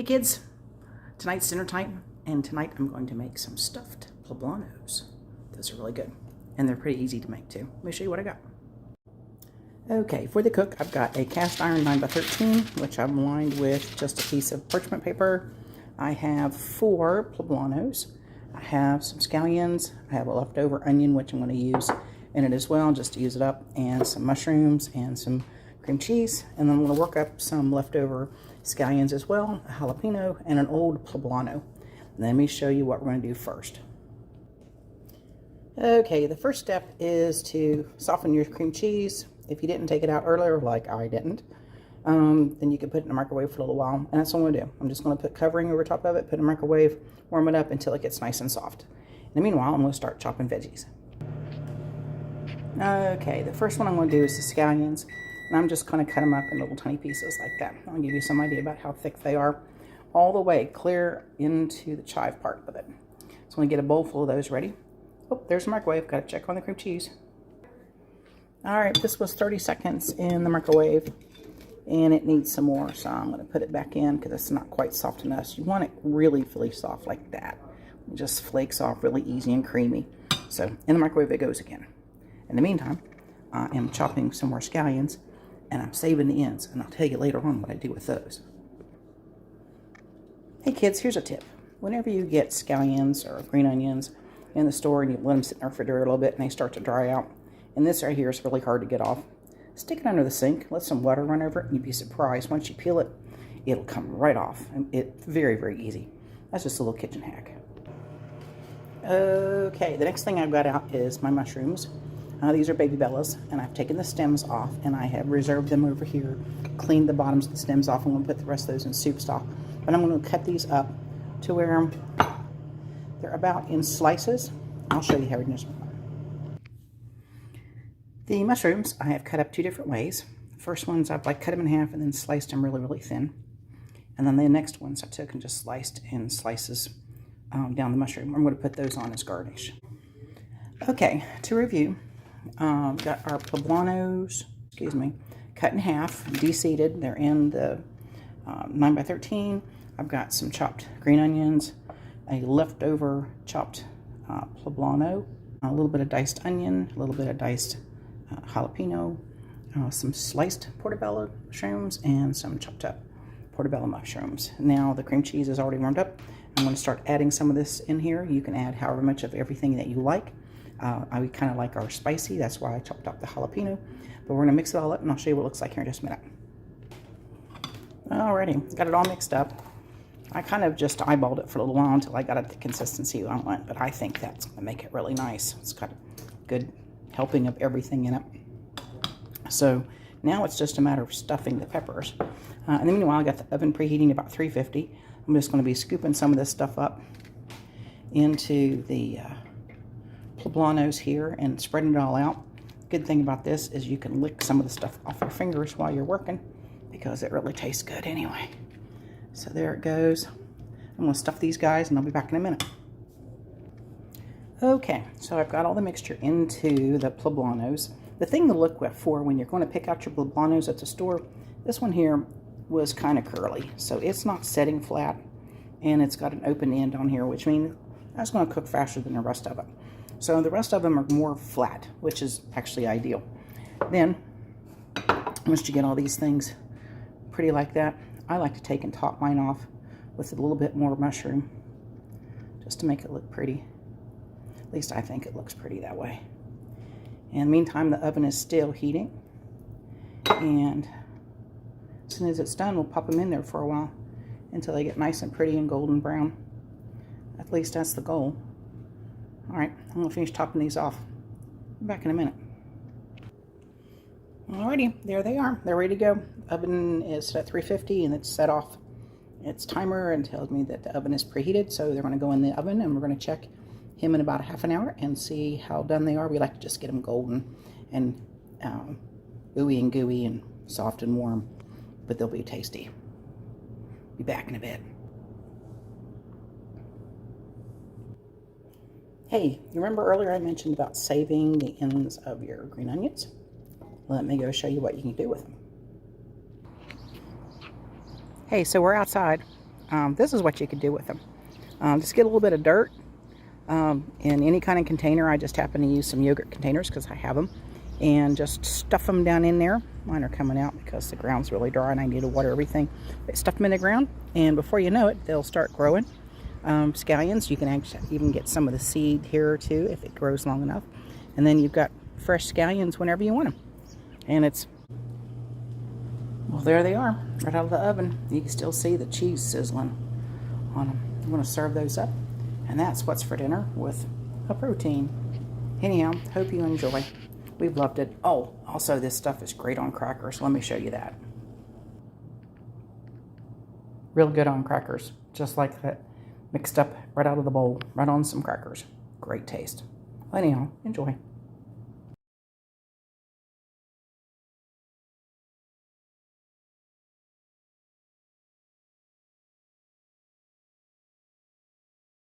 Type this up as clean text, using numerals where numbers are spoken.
Hey kids, tonight's dinner time, and tonight I'm going to make some stuffed poblanos. Those are really good, and they're pretty easy to make too. Let me show you what I got. Okay, for the cook, I've got a cast iron 9x13, which I've lined with just a piece of parchment paper. I have 4 poblanos. I have some scallions. I have a leftover onion, which I'm going to use in it as well, just to use it up, and some mushrooms and some cream cheese. And then I'm going to work up some leftover scallions as well, a jalapeno, and an old poblano. Let me show you what we're going to do first. Okay, the first step is to soften your cream cheese. If you didn't take it out earlier, like I didn't, then you can put it in the microwave for a little while. And that's what I'm going to do. I'm just going to put covering over top of it, put it in the microwave, warm it up until it gets nice and soft. In the meanwhile, I'm going to start chopping veggies. Okay, the first one I'm going to do is the scallions. And I'm just going to cut them up in little tiny pieces like that. I'll give you some idea about how thick they are, all the way clear into the chive part of it. So I'm going to get a bowl full of those ready. Oh, there's the microwave. Got to check on the cream cheese. All right, this was 30 seconds in the microwave, and it needs some more. So I'm going to put it back in because it's not quite soft enough. You want it really, really soft like that. It just flakes off really easy and creamy. So in the microwave it goes again. In the meantime, I am chopping some more scallions, and I'm saving the ends, and I'll tell you later on what I do with those. Hey kids, here's a tip. Whenever you get scallions or green onions in the store and you let them sit in the refrigerator a little bit and they start to dry out, and this right here is really hard to get off, stick it under the sink, let some water run over it, and you'd be surprised. Once you peel it, it'll come right off. It's very, very easy. That's just a little kitchen hack. Okay, the next thing I've got out is my mushrooms. These are Baby Bellas, and I've taken the stems off, and I have reserved them over here, cleaned the bottoms of the stems off. I'm going to put the rest of those in soup stock. But I'm going to cut these up to where they're about in slices. I'll show you how in just a moment. The mushrooms I have cut up 2 different ways. The first ones I've cut them in half and then sliced them really, really thin. And then the next ones I took and just sliced in slices down the mushroom. I'm going to put those on as garnish. Okay, to review. Got our poblanos, cut in half, de-seeded. They're in the 9x13. I've got some chopped green onions, a leftover chopped poblano, a little bit of diced onion, a little bit of diced jalapeno, some sliced portabella mushrooms, and some chopped up portabella mushrooms. Now the cream cheese is already warmed up. I'm going to start adding some of this in here. You can add however much of everything that you like. I kind of like our spicy, that's why I chopped up the jalapeno. But we're going to mix it all up, and I'll show you what it looks like here in just a minute. Alrighty, got it all mixed up. I kind of just eyeballed it for a little while until I got it the consistency I want, but I think that's going to make it really nice. It's got a good helping of everything in it. So now it's just a matter of stuffing the peppers. In the meanwhile, I got the oven preheating about 350. I'm just going to be scooping some of this stuff up into the poblanos here and spreading it all out. Good thing about this is you can lick some of the stuff off your fingers while you're working because it really tastes good anyway. So there it goes. I'm going to stuff these guys and I'll be back in a minute. Okay, so I've got all the mixture into the poblanos. The thing to look for when you're going to pick out your poblanos at the store, this one here was kind of curly, so it's not setting flat, and it's got an open end on here, which means that's going to cook faster than the rest of it. So the rest of them are more flat, which is actually ideal. Then, once you get all these things pretty like that, I like to take and top mine off with a little bit more mushroom, just to make it look pretty. At least I think it looks pretty that way. And meantime, the oven is still heating. And as soon as it's done, we'll pop them in there for a while until they get nice and pretty and golden brown. At least that's the goal. All right, I'm going to finish topping these off. Be back in a minute. Alrighty, there they are. They're ready to go. Oven is set at 350 and it's set off its timer and tells me that the oven is preheated. So they're going to go in the oven and we're going to check him in about a half an hour and see how done they are. We like to just get them golden and ooey and gooey and soft and warm, but they'll be tasty. Be back in a bit. Hey, you remember earlier I mentioned about saving the ends of your green onions? Let me go show you what you can do with them. Hey, so we're outside. this is what you could do with them. Just get a little bit of dirt in any kind of container. I just happen to use some yogurt containers because I have them. And just stuff them down in there. Mine are coming out because the ground's really dry and I need to water everything. But stuff them in the ground, and before you know it, they'll start growing. Scallions, you can actually even get some of the seed here too if it grows long enough. And then you've got fresh scallions whenever you want them. And it's, well, there they are, right out of the oven. You can still see the cheese sizzling on them. You want to serve those up. And that's what's for dinner with a protein. Anyhow, hope you enjoy. We've loved it. Oh, also this stuff is great on crackers. Let me show you that. Real good on crackers. Just like that. Mixed up right out of the bowl. Right on some crackers. Great taste. Anyhow, enjoy.